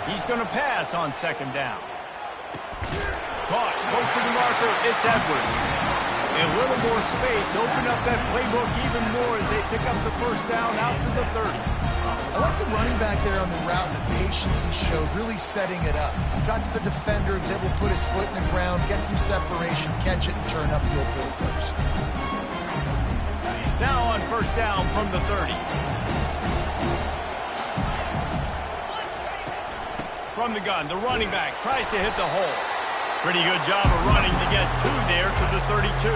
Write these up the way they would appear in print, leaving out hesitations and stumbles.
He's going to pass on second down. Caught, close to the marker, it's Edwards. A little more space, open up that playbook even more as they pick up the first down out to the 30. I like the running back there on the route and the patience he showed, really setting it up. Got to the defender, was able to put his foot in the ground, get some separation, catch it, and turn upfield for the first. Now on first down from the 30. From the gun, the running back tries to hit the hole. Pretty good job of running to get two there to the 32.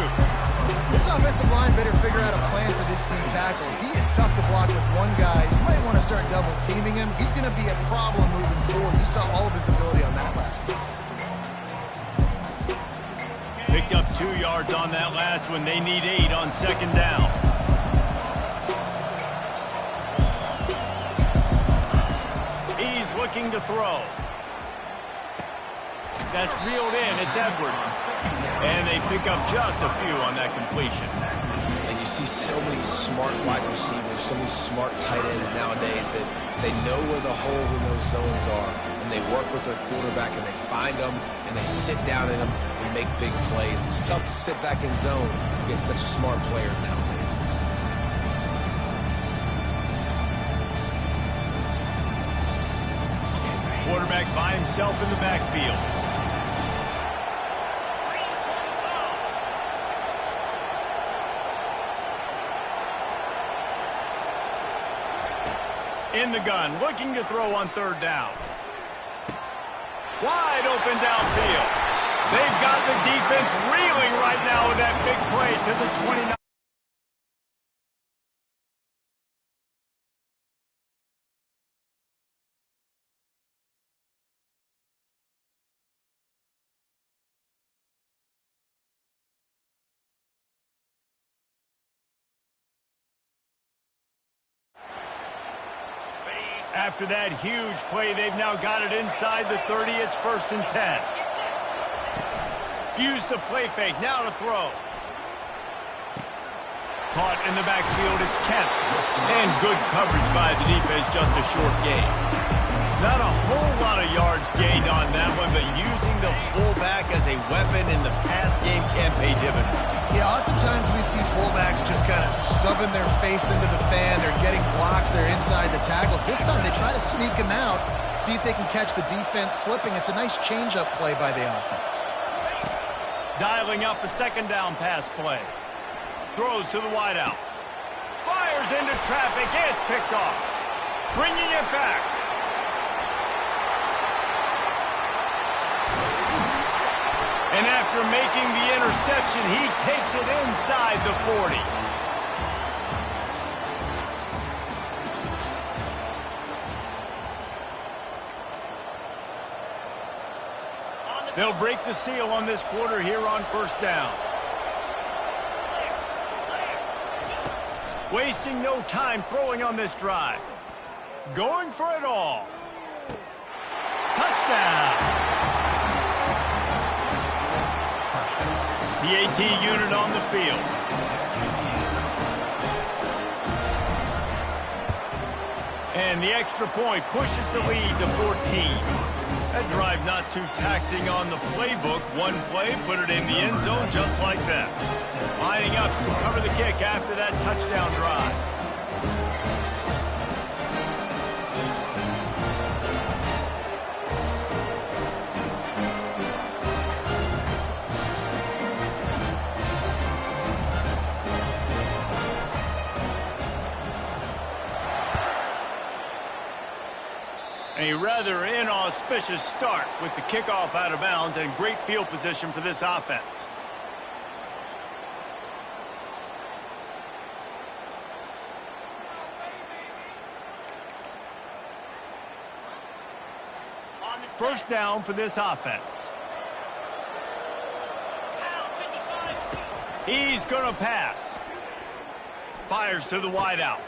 This offensive line better figure out a plan for this D tackle. He is tough to block with one guy. You might want to start double teaming him. He's going to be a problem moving forward. You saw all of his ability on that last pass. Picked up 2 yards on that last one. They need 8 on second down. He's looking to throw. That's reeled in. It's Edwards. And they pick up just a few on that completion. And you see so many smart wide receivers, so many smart tight ends nowadays that they know where the holes in those zones are. And they work with their quarterback and they find them and they sit down in them and make big plays. It's tough to sit back in zone against such smart players nowadays. Quarterback by himself in the backfield. In the gun, looking to throw on third down. Wide open downfield. They've got the defense reeling right now with that big play to the 29. After that huge play, they've now got it inside the 30. It's 1st and 10. Use the play fake. Now to throw. Caught in the backfield. It's Kemp. And good coverage by the defense. Just a short gain. Not a whole lot of yards gained on that one, but using the fullback as a weapon in the pass game can pay dividends. Yeah, oftentimes we see fullbacks just kind of shoving their face into the fan. They're getting blocks. They're inside the tackles. This time they try to sneak him out, see if they can catch the defense slipping. It's a nice change-up play by the offense. Dialing up a second down pass play. Throws to the wideout. Fires into traffic. It's picked off. Bringing it back. And after making the interception, he takes it inside the 40. They'll break the seal on this quarter here on first down. Wasting no time throwing on this drive. Going for it all. Touchdown. The AT unit on the field. And the extra point pushes the lead to 14. That drive not too taxing on the playbook. One play, put it in the end zone just like that. Lining up to cover the kick after that touchdown drive. A rather inauspicious start with the kickoff out of bounds and great field position for this offense. First down for this offense. He's going to pass. Fires to the wideout.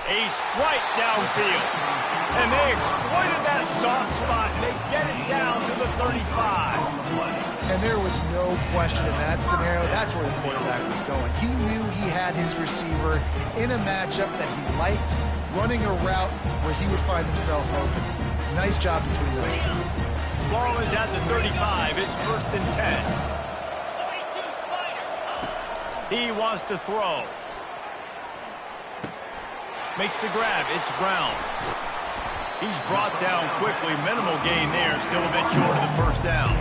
A strike downfield. And they exploited that soft spot, and they get it down to the 35. And there was no question in that scenario. That's where the quarterback was going. He knew he had his receiver in a matchup that he liked, running a route where he would find himself open. Nice job between those two. Ball is at the 35. It's 1st and 10. He wants to throw. Makes the grab. It's Brown. He's brought down quickly. Minimal gain there. Still a bit short of the 1st down.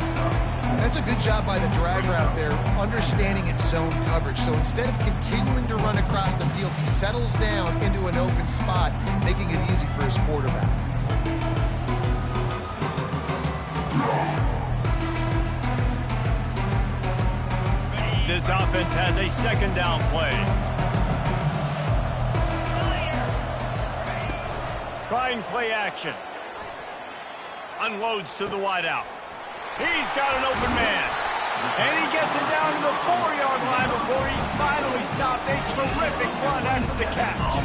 That's a good job by the drag route there, understanding its zone coverage. So instead of continuing to run across the field, he settles down into an open spot, making it easy for his quarterback. This offense has a 2nd down play. Trying play action. Unloads to the wideout. He's got an open man. And he gets it down to the 4-yard line before he's finally stopped. A terrific run after the catch.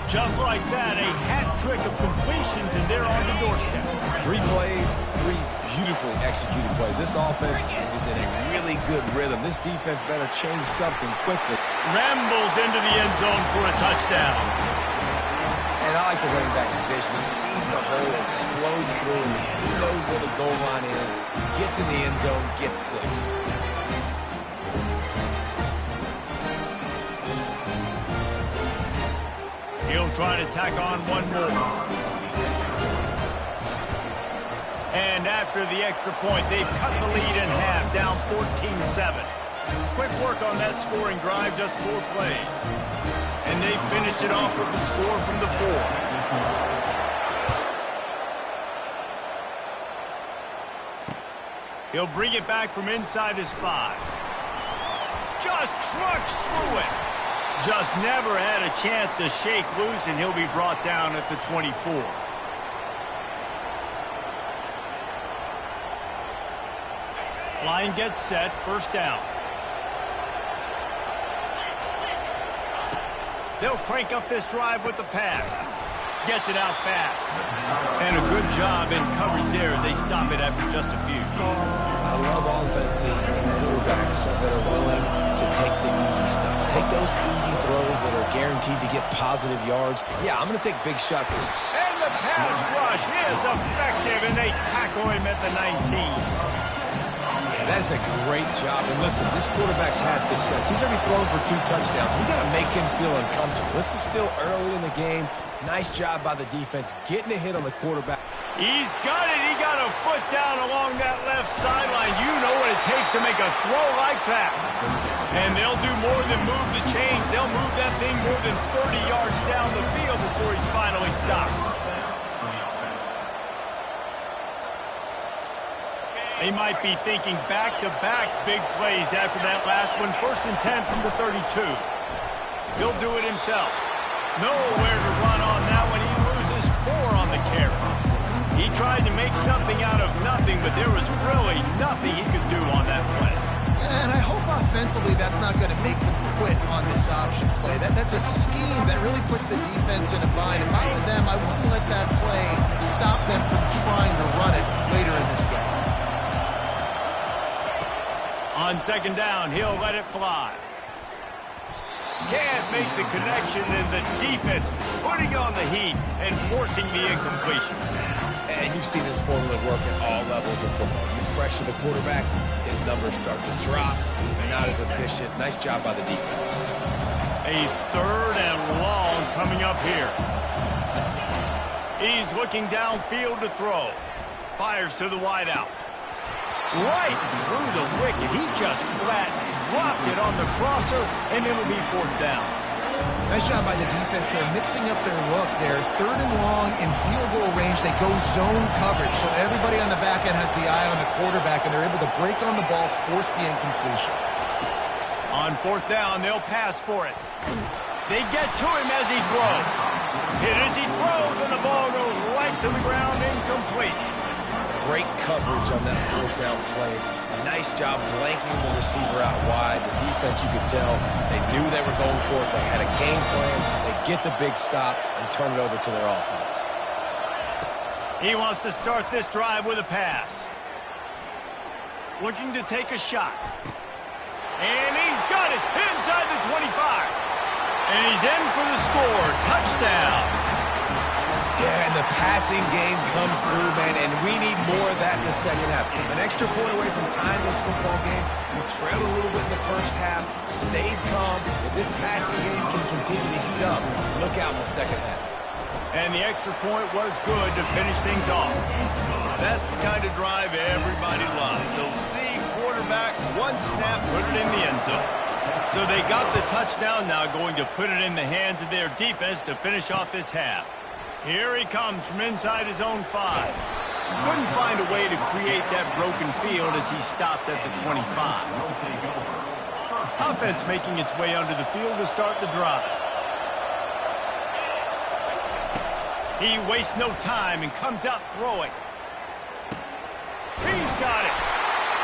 Just like that, a hat trick of completions, and they're on the doorstep. 3 plays, 3 beautifully executed plays. This offense is in a really good rhythm. This defense better change something quickly. Rambles into the end zone for a touchdown. And I like the running back's vision. He sees the hole, explodes through, and he knows where the goal line is, gets in the end zone, gets 6. He'll try to tack on one more. And after the extra point, they've cut the lead in half, down 14-7. Quick work on that scoring drive, just 4 plays. And they finished it off with the score from the 4. He'll bring it back from inside his 5. Just trucks through it. Just never had a chance to shake loose, and he'll be brought down at the 24. Line gets set, 1st down. They'll crank up this drive with the pass. Gets it out fast. And a good job in coverage there as they stop it after just a few. I love offenses and quarterbacks that are willing to take the easy stuff. Take those easy throws that are guaranteed to get positive yards. Yeah, I'm going to take big shots. And the pass rush is effective, and they tackle him at the 19. That's a great job. And listen, this quarterback's had success. He's already thrown for 2 touchdowns. We got to make him feel uncomfortable. This is still early in the game. Nice job by the defense getting a hit on the quarterback. He's got it. He got a foot down along that left sideline. You know what it takes to make a throw like that. And they'll do more than move the chains. They'll move that thing more than 30 yards down the field before he's finally stopped. They might be thinking back-to-back big plays after that last one. 1st and 10 from the 32. He'll do it himself. Nowhere to run on that one. He loses 4 on the carry. He tried to make something out of nothing, but there was really nothing he could do on that play. And I hope offensively that's not going to make them quit on this option play. That's a scheme that really puts the defense in a bind. If I were them, I wouldn't let that play stop them from trying to run it later in this game. On 2nd down, he'll let it fly. Can't make the connection, and the defense putting on the heat and forcing the incompletion. And you see this formula work at all levels of football. You pressure the quarterback, his numbers start to drop. He's not as efficient. Nice job by the defense. A 3rd and long coming up here. He's looking downfield to throw. Fires to the wideout. Right through the wicket. He just flat dropped it on the crosser, and it'll be 4th down. Nice job by the defense. They're mixing up their look. They're 3rd and long in field goal range. They go zone coverage, so everybody on the back end has the eye on the quarterback, and they're able to break on the ball, force the incompletion. On 4th down, they'll pass for it. They get to him as he throws. Hit as he throws, and the ball goes right to the ground, incomplete. Great coverage on that 4th down play. Nice job blanking the receiver out wide. The defense, you could tell, they knew they were going for it. They had a game plan. They get the big stop and turn it over to their offense. He wants to start this drive with a pass. Looking to take a shot. And he's got it inside the 25. And he's in for the score. Touchdown. Yeah, and the passing game comes through, man, and we need more of that in the second half. An extra point away from tying this football game. We trailed a little bit in the first half, stayed calm. If this passing game can continue to heat up, look out in the second half. And the extra point was good to finish things off. That's the kind of drive everybody loves. So see quarterback, one snap, put it in the end zone. So they got the touchdown, now going to put it in the hands of their defense to finish off this half. Here he comes from inside his own 5. Couldn't find a way to create that broken field as he stopped at the 25. Offense making its way under the field to start the drive. He wastes no time and comes out throwing. He's got it.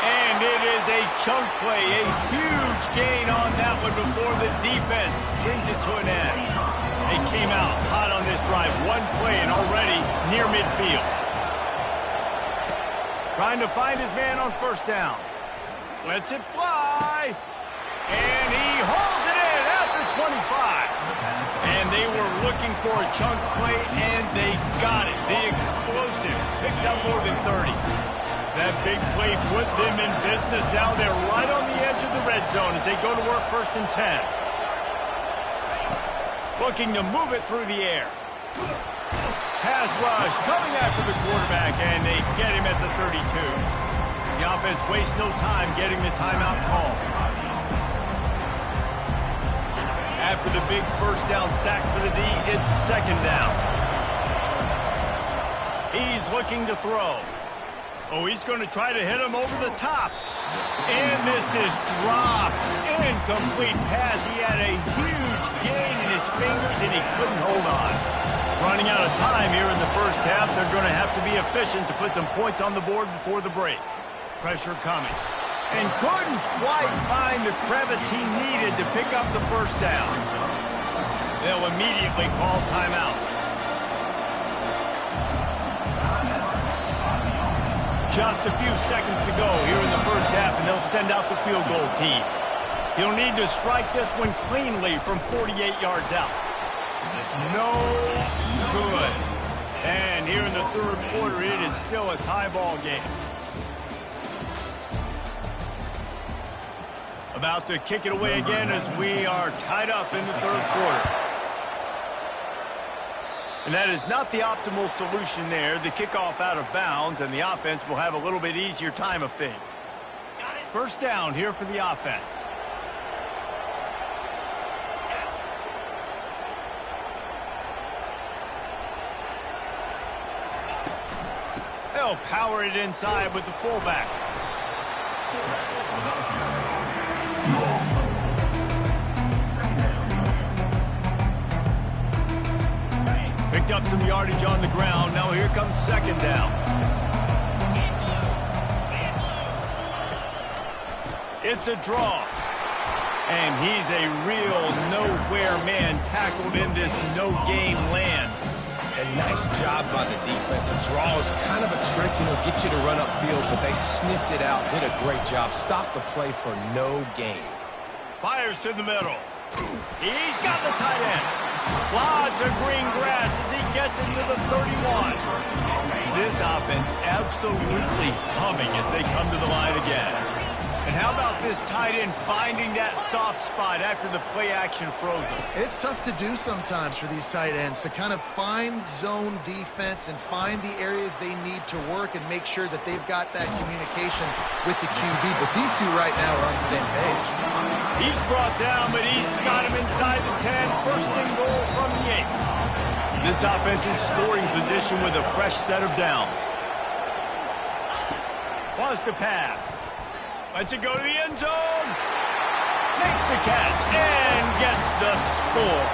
And it is a chunk play, a huge gain on that one before the defense brings it to an end. They came out hot on this drive. One play and already near midfield. Trying to find his man on first down. Lets it fly. And he hauls it in at the 25. And they were looking for a chunk play, and they got it. The explosive picks up more than 30. That big play put them in business. Now they're right on the edge of the red zone as they go to work 1st and 10. Looking to move it through the air. Pass rush coming after the quarterback, and they get him at the 32. The offense wastes no time getting the timeout call. After the big first down sack for the D, it's 2nd down. He's looking to throw. Oh, he's going to try to hit him over the top. And this is dropped. Incomplete pass. He had a huge gain in his fingers, and he couldn't hold on. Running out of time here in the first half. They're going to have to be efficient to put some points on the board before the break. Pressure coming. And couldn't quite find the crevice he needed to pick up the first down. They'll immediately call timeout. Just a few seconds to go here in the first half, and they'll send out the field goal team. He'll need to strike this one cleanly from 48 yards out. No good. And here in the 3rd quarter, it is still a tie ball game. About to kick it away again as we are tied up in the 3rd quarter. And that is not the optimal solution there. The kickoff out of bounds, and the offense will have a little bit easier time of things. First down here for the offense. They'll power it inside with the fullback. Picked up some yardage on the ground. Now here comes 2nd down. It's a draw. And he's a real nowhere man tackled in this no-game land. And nice job by the defense. A draw is kind of a trick, get you to run upfield, but they sniffed it out, did a great job. Stopped the play for no gain. Fires to the middle. He's got the tight end. Lots of green grass as he gets it to the 31. This offense absolutely humming as they come to the line again. And how about this tight end finding that soft spot after the play action froze him? It's tough to do sometimes for these tight ends to kind of find zone defense and find the areas they need to work and make sure that they've got that communication with the QB. But these two right now are on the same page. He's brought down, but he's got him inside the 10. 1st and goal from the 8. This offense in scoring position with a fresh set of downs. Wants to pass. Lets it go to the end zone. Makes the catch and gets the score.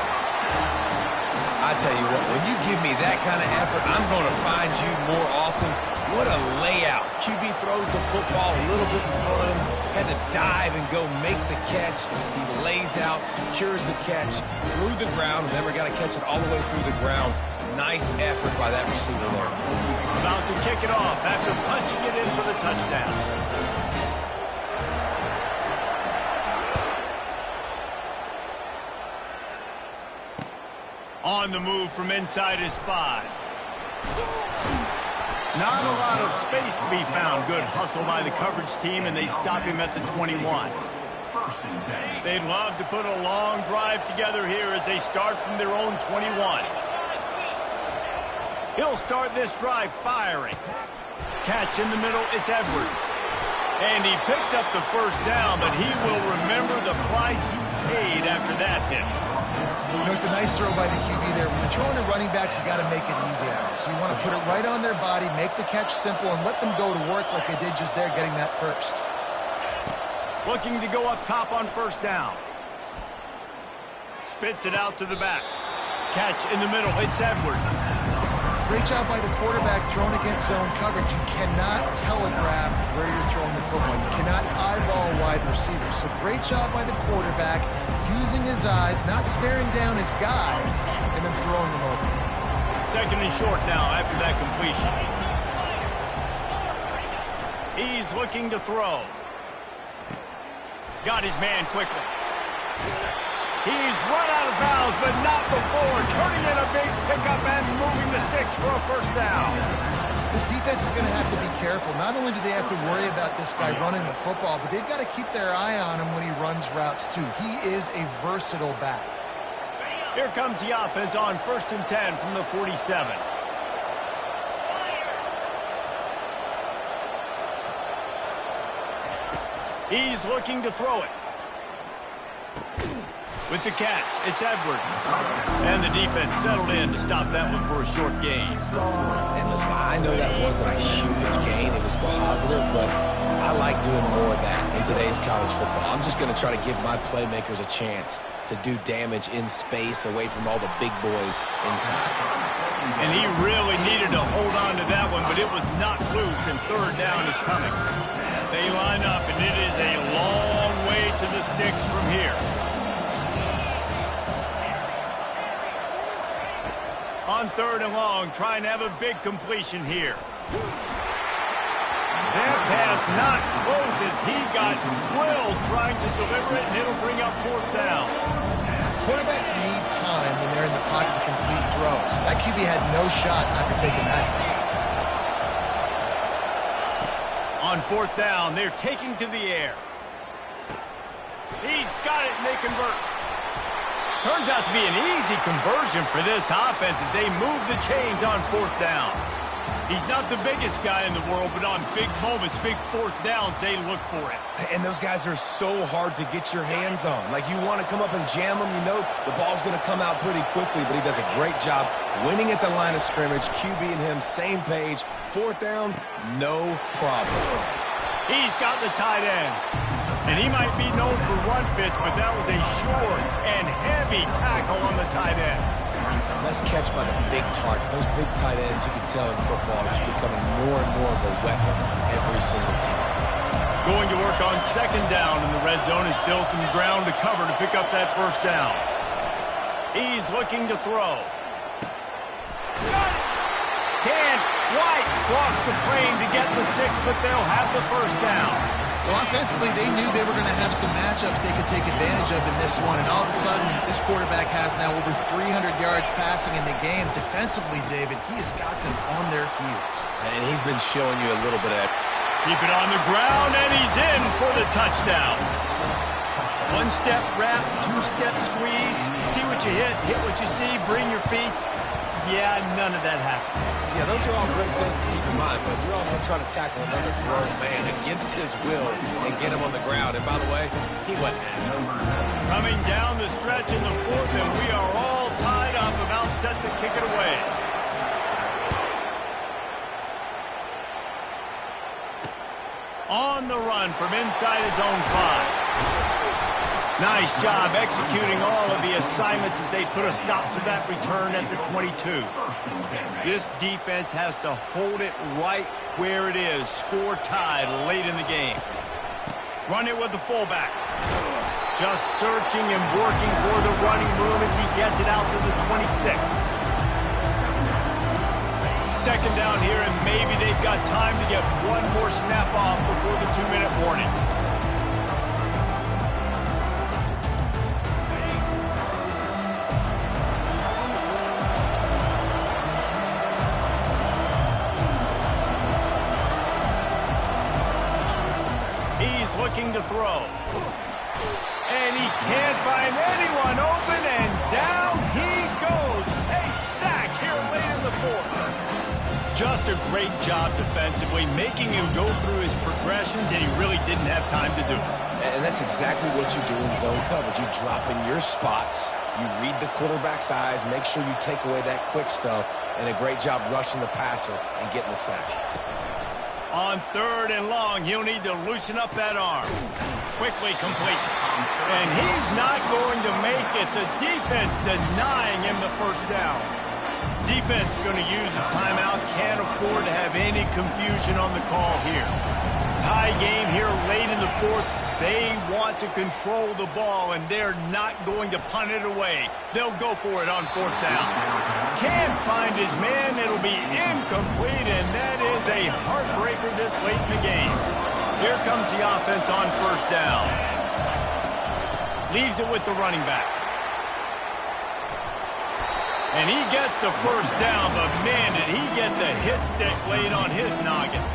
I tell you what, when you give me that kind of effort, I'm going to find you more often. What a layout. QB throws the football a little bit in front of him. Had to dive and go make the catch. He lays out, secures the catch through the ground. Never got to catch it all the way through the ground. Nice effort by that receiver there. About to kick it off after punching it in for the touchdown. On the move from inside his 5. Not a lot of space to be found. Good hustle by the coverage team, and they stop him at the 21. They'd love to put a long drive together here as they start from their own 21. He'll start this drive firing. Catch in the middle, it's Edwards. And he picks up the first down, but he will remember the price he paid after that hit. You know, it's a nice throw by the QB there. When you're throwing to running backs, you got to make it easy on them. So you want to put it right on their body, make the catch simple, and let them go to work like they did just there, getting that first. Looking to go up top on first down. Spits it out to the back. Catch in the middle, it's Edwards. Great job by the quarterback throwing against zone coverage. You cannot telegraph where you're throwing the football. You cannot eyeball wide receivers. So great job by the quarterback using his eyes, not staring down his guy, and then throwing him over. Second and short now after that completion. He's looking to throw. Got his man quickly. He's run out of bounds, but not before turning in a big pickup and moving the sticks for a first down. This defense is going to have to be careful. Not only do they have to worry about this guy running the football, but they've got to keep their eye on him when he runs routes too. He is a versatile back. Here comes the offense on first and 10 from the 47. He's looking to throw it. With the catch, it's Edwards. And the defense settled in to stop that one for a short gain. And listen, I know that wasn't a huge gain. It was positive, but I like doing more of that in today's college football. I'm just going to try to give my playmakers a chance to do damage in space away from all the big boys inside. And he really needed to hold on to that one, but it was not loose, and third down is coming. They line up, and it is a long way to the sticks from here. On third and long, trying to have a big completion here. That pass not close as he got drilled trying to deliver it, and it'll bring up fourth down. Quarterbacks need time when they're in the pocket to complete throws. That QB had no shot after taking that hit. On fourth down, they're taking to the air. He's got it, and they convert. Turns out to be an easy conversion for this offense as they move the chains on fourth down. He's not the biggest guy in the world, but on big moments, big fourth downs, they look for it. And those guys are so hard to get your hands on. Like, you want to come up and jam them, you know the ball's going to come out pretty quickly, but he does a great job winning at the line of scrimmage. QB and him, same page. Fourth down, no problem. He's got the tight end. And he might be known for run fits, but that was a short and heavy tackle on the tight end. Nice catch by the big target. Those big tight ends, you can tell in football, are just becoming more and more of a weapon on every single team. Going to work on second down in the red zone is still some ground to cover to pick up that first down. He's looking to throw. Got it! Can't quite cross the plane to get the 6, but they'll have the first down. Well, offensively, they knew they were going to have some matchups they could take advantage of in this one, and all of a sudden, this quarterback has now over 300 yards passing in the game. Defensively, David, he has got them on their heels. And he's been showing you a little bit of that. Keep it on the ground, and he's in for the touchdown. One-step wrap, two-step squeeze. See what you hit what you see, bring your feet. Yeah, none of that happened. Yeah, those are all great things to keep in mind, but you're also trying to tackle another grown man against his will and get him on the ground. And by the way, he wasn't happy. Coming down the stretch in the fourth, and we are all tied up, about set to kick it away. On the run from inside his own 5. Nice job executing all of the assignments as they put a stop to that return at the 22. This defense has to hold it right where it is. Score tied late in the game. Run it with the fullback. Just searching and working for the running room as he gets it out to the 26. Second down here, and maybe they've got time to get one more snap off before the 2-minute warning. looking to throw. And he can't find anyone open, and down he goes. A sack here late in the fourth. Just a great job defensively, making him go through his progressions, and he really didn't have time to do it. And that's exactly what you do in zone coverage. You drop in your spots, you read the quarterback's eyes, make sure you take away that quick stuff, and a great job rushing the passer and getting the sack. On 3rd and long, he'll need to loosen up that arm. Quickly complete. And he's not going to make it. The defense denying him the first down. Defense going to use a timeout. Can't afford to have any confusion on the call here. Tie game here late in the fourth. They want to control the ball, and they're not going to punt it away. They'll go for it on 4th down. Can't find his man. It'll be incomplete, and that is a heartbreaker this late in the game. Here comes the offense on 1st down. Leaves it with the running back. And he gets the 1st down, but man, did he get the hit stick laid on his noggin.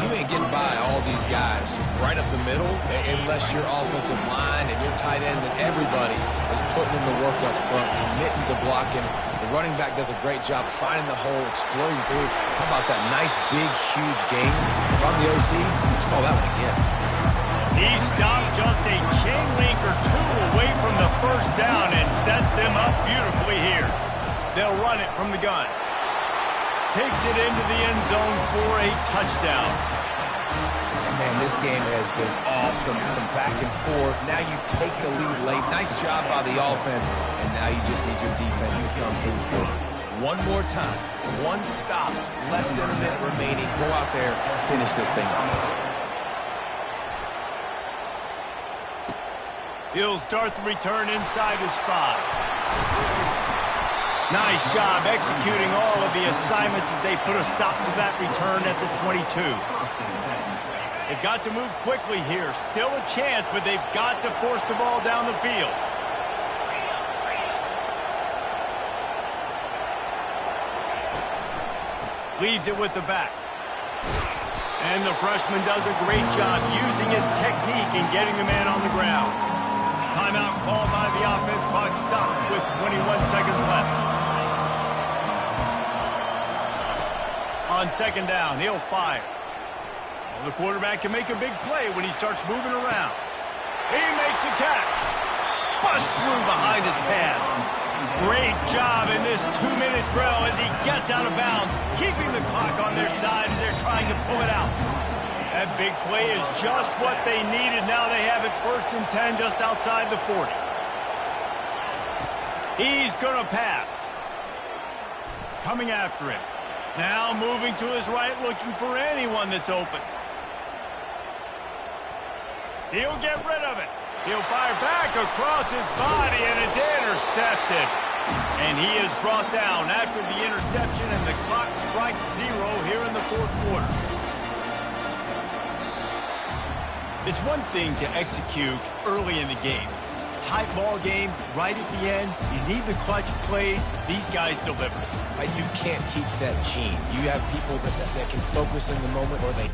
You ain't getting by all these guys right up the middle unless your offensive line and your tight ends and everybody is putting in the work up front, committing to blocking. The running back does a great job finding the hole, exploding through. How about that nice, big, huge game? If I'm the OC, let's call that one again. He stopped just a chain link or two away from the 1st down and sets them up beautifully here. They'll run it from the gun. Takes it into the end zone for a touchdown. And man, this game has been awesome. Some back and forth. Now you take the lead late. Nice job by the offense. And now you just need your defense to come through for it. One more time. One stop. Less than a minute remaining. Go out there, finish this thing off. He'll start the return inside his 5. Nice job executing all of the assignments as they put a stop to that return at the 22. They've got to move quickly here. Still a chance, but they've got to force the ball down the field. Leaves it with the back. And the freshman does a great job using his technique and getting the man on the ground. Timeout called by the offense. Clock stopped with 21 seconds left. On 2nd down, he'll fire. Well, the quarterback can make a big play when he starts moving around. He makes a catch. Bust through behind his pad. Great job in this 2-minute drill as he gets out of bounds, keeping the clock on their side as they're trying to pull it out. That big play is just what they needed. Now they have it 1st and 10 just outside the 40. He's going to pass. Coming after him. Now moving to his right, looking for anyone that's open. He'll get rid of it. He'll fire back across his body, and it's intercepted. And he is brought down after the interception, and the clock strikes 0 here in the 4th quarter. It's one thing to execute early in the game. Tight ball game, right at the end. You need the clutch plays. These guys deliver. You can't teach that gene. You have people that can focus in the moment, or they...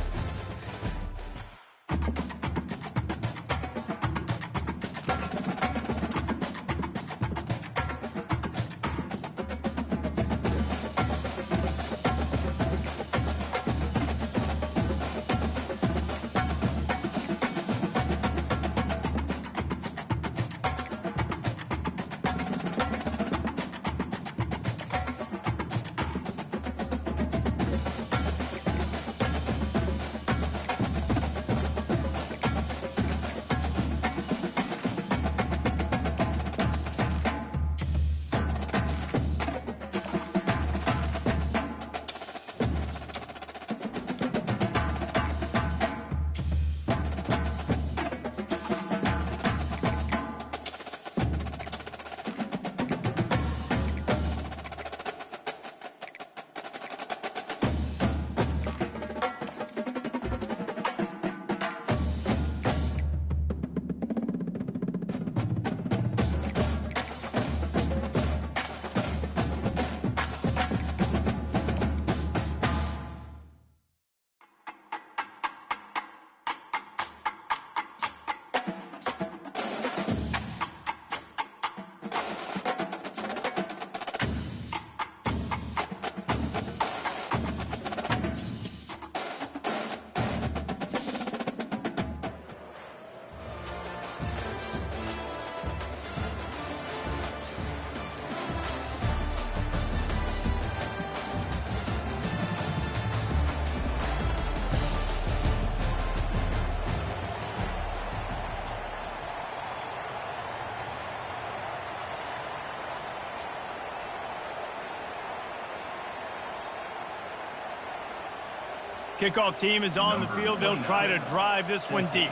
Kickoff team is on the field. They'll try to drive this one deep.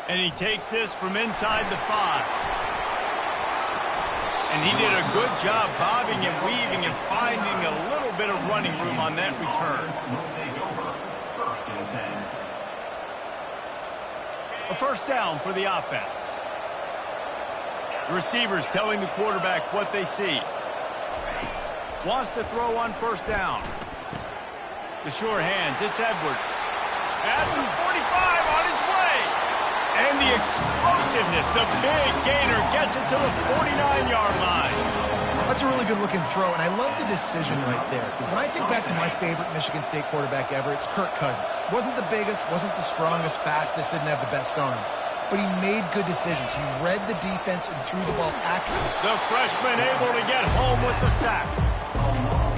And he takes this from inside the 5. And he did a good job bobbing and weaving and finding a little bit of running room on that return. A first down for the offense. The receivers telling the quarterback what they see. Wants to throw on first down. The sure hands, it's Edwards. At the 45 on his way. And the explosiveness, the big gainer gets it to the 49-yard line. That's a really good-looking throw, and I love the decision right there. When I think back to my favorite Michigan State quarterback ever, it's Kirk Cousins. Wasn't the biggest, wasn't the strongest, fastest, didn't have the best arm. But he made good decisions. He read the defense and threw the ball accurately. The freshman able to get home with the sack.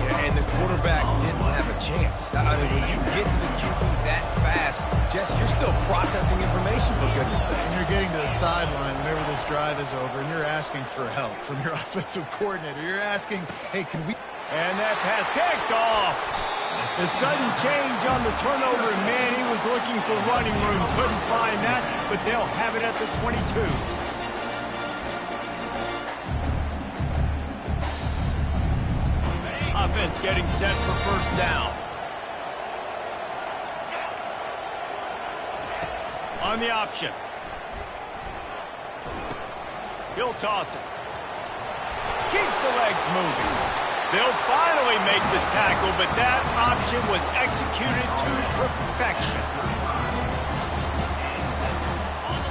Yeah, and the quarterback didn't have a chance. I mean, when you get to the QB that fast, Jesse, you're still processing information, for goodness sakes. And you're getting to the sideline whenever this drive is over, and you're asking for help from your offensive coordinator. You're asking, hey, can we... And that pass picked off. The sudden change on the turnover, and man, he was looking for running room. Couldn't find that, but they'll have it at the 22. Offense getting set for first down. On the option. He'll toss it. Keeps the legs moving. They'll finally make the tackle, but that option was executed to perfection.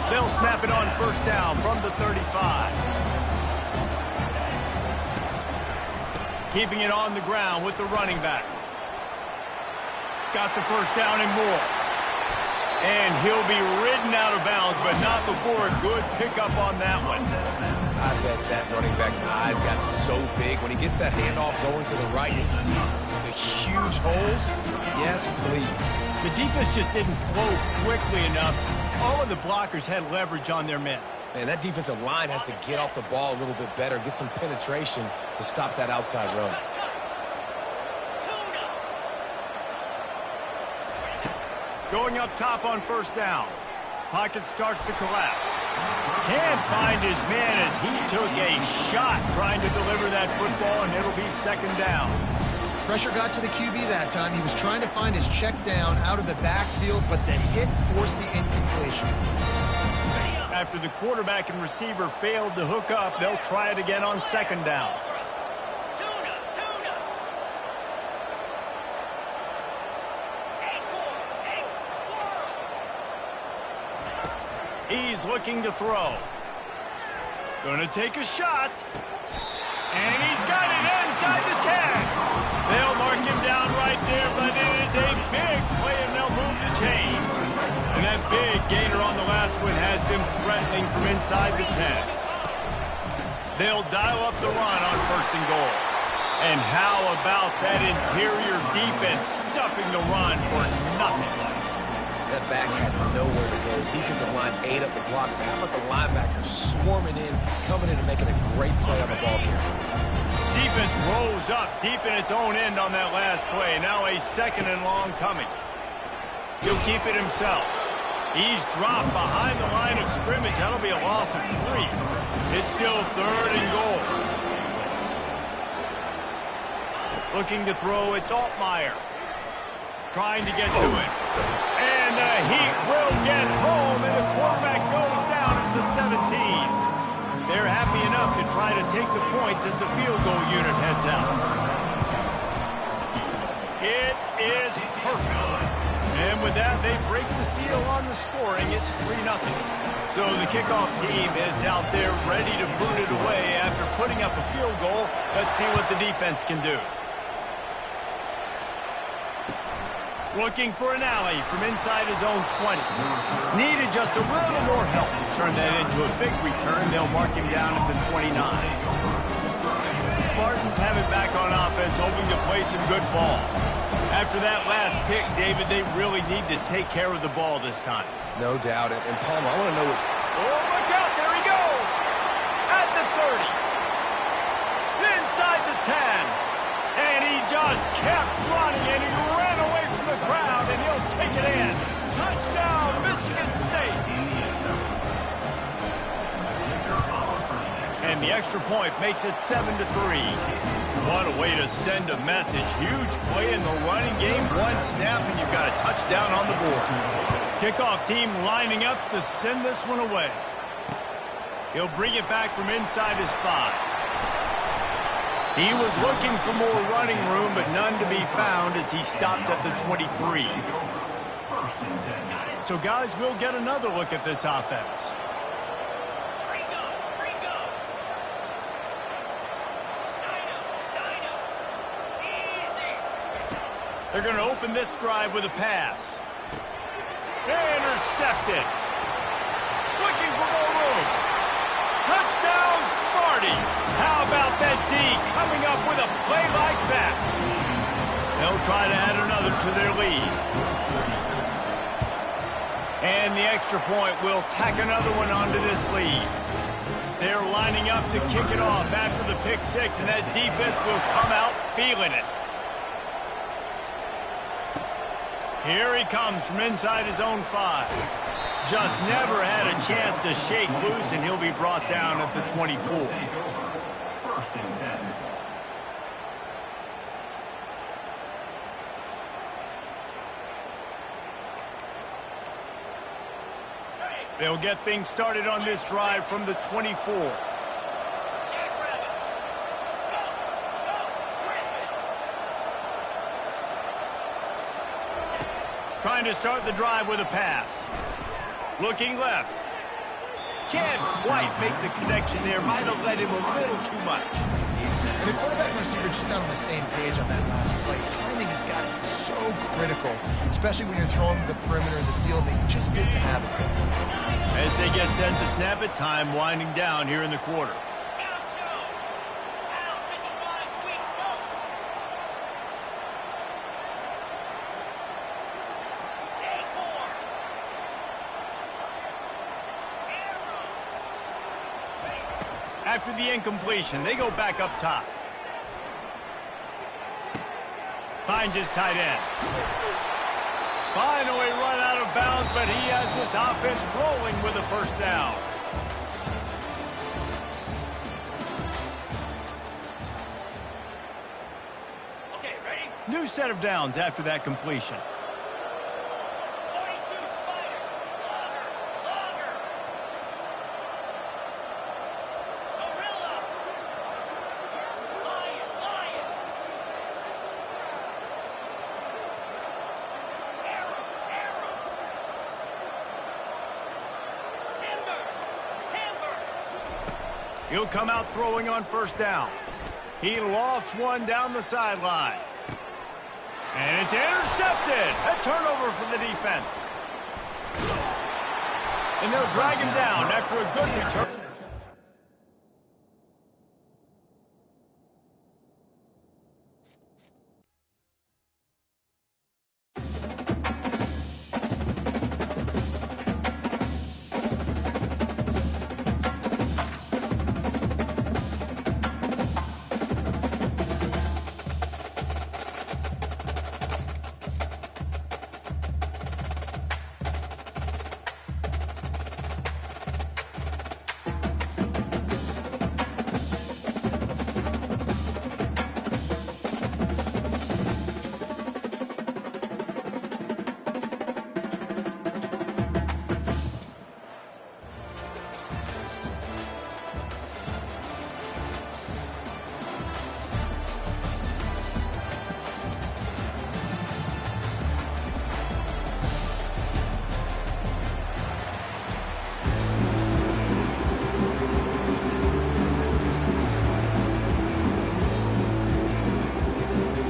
They'll snap it on first down from the 35. Keeping it on the ground with the running back. Got the first down and more. And he'll be ridden out of bounds, but not before a good pickup on that one. I bet that running back's eyes got so big. When he gets that handoff going to the right, he sees the huge holes. Yes, please. The defense just didn't flow quickly enough. All of the blockers had leverage on their men. Man, that defensive line has to get off the ball a little bit better, get some penetration to stop that outside run. Going up top on first down. Pocket starts to collapse. Can't find his man as he took a shot trying to deliver that football, and it'll be second down. Pressure got to the QB that time. He was trying to find his check down out of the backfield, but the hit forced the incompletion. After the quarterback and receiver failed to hook up, they'll try it again on second down. He's looking to throw. Gonna take a shot. And he's got it inside the 10. They'll mark him down right there, but it is a big play, and they'll move the chains. And that big gainer on the last one has them threatening from inside the 10. They'll dial up the run on first and goal. And how about that interior defense stuffing the run for nothing? That back had nowhere to go. Defensive line ate up the blocks. But how about the linebackers swarming in, coming in and making a great play on the ball carrier? Defense rose up deep in its own end on that last play. Now a second and long coming. He'll keep it himself. He's dropped behind the line of scrimmage. That'll be a loss of 3. It's still third and goal. Looking to throw, it's Altmaier. Trying to get to it. And the Heat will get home, and the quarterback goes down at the 17. They're happy enough to try to take the points as the field goal unit heads out. It is perfect. And with that, they break the seal on the scoring. It's 3-0. So the kickoff team is out there ready to boot it away after putting up a field goal. Let's see what the defense can do. Looking for an alley from inside his own 20. Needed just a little more help to turn that into a big return. They'll mark him down at the 29. The Spartans have it back on offense, hoping to play some good ball. After that last pick, David, they really need to take care of the ball this time. No doubt. And Palmer, I want to know what's... Oh, look out. There he goes. At the 30. Inside the And the extra point makes it 7-3. What a way to send a message. Huge play in the running game. One snap and you've got a touchdown on the board. Kickoff team lining up to send this one away. He'll bring it back from inside his 5. He was looking for more running room, but none to be found as he stopped at the 23. So, guys, we'll get another look at this offense. They're going to open this drive with a pass. Intercepted. Looking for more room. Touchdown, Smarty. How about that D coming up with a play like that? They'll try to add another to their lead. And the extra point will tack another one onto this lead. They're lining up to kick it off after the pick 6, and that defense will come out feeling it. Here he comes from inside his own 5. Just never had a chance to shake loose, and he'll be brought down at the 24. They'll get things started on this drive from the 24. Trying to start the drive with a pass. Looking left. Can't quite make the connection there. Might have led him a little too much. And the quarterback and receiver just not on the same page on that last play. Timing has got to be so critical, especially when you're throwing the perimeter of the field. They just didn't have it. As they get set to snap it, time winding down here in the quarter. After the incompletion, they go back up top. Finds his tight end. Finally run out of bounds, but he has this offense rolling with a first down. Okay, ready? New set of downs after that completion. He'll come out throwing on first down. He lofts one down the sideline. And it's intercepted. A turnover for the defense. And they'll drag him down after a good return.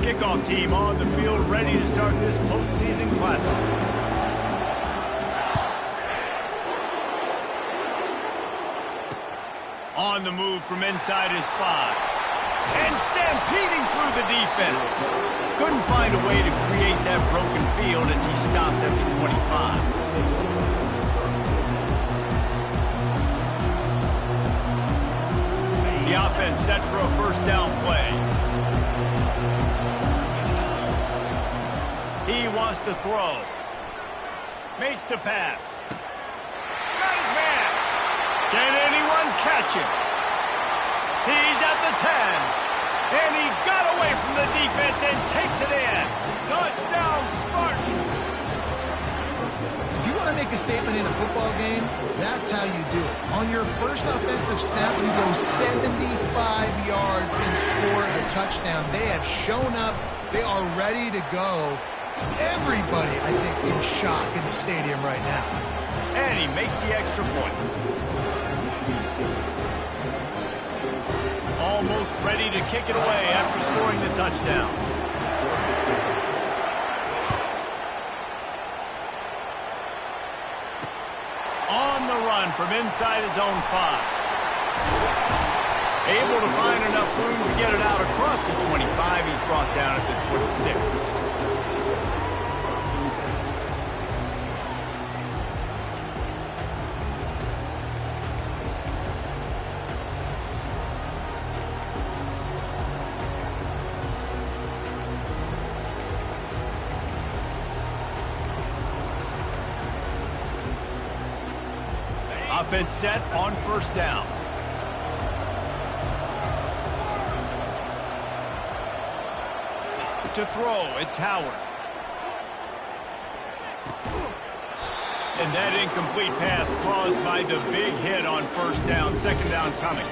Kickoff team on the field ready to start this postseason classic. On the move from inside his 5. And stampeding through the defense. Couldn't find a way to create that broken field as he stopped at the 25. The offense set for a first down play. He wants to throw. Makes the pass. Got his man. Can anyone catch him? He's at the 10. And he got away from the defense and takes it in. Touchdown, Spartans. If you want to make a statement in a football game, that's how you do it. On your first offensive snap, you go 75 yards and score a touchdown. They have shown up. They are ready to go. Everybody, I think, in shock in the stadium right now. And he makes the extra point. Almost ready to kick it away after scoring the touchdown. On the run from inside his own 5. Able to find enough room to get it out across the 25. He's brought down at the 26. Offense set on first down. To throw, it's Howard. And that incomplete pass caused by the big hit on first down, second down coming.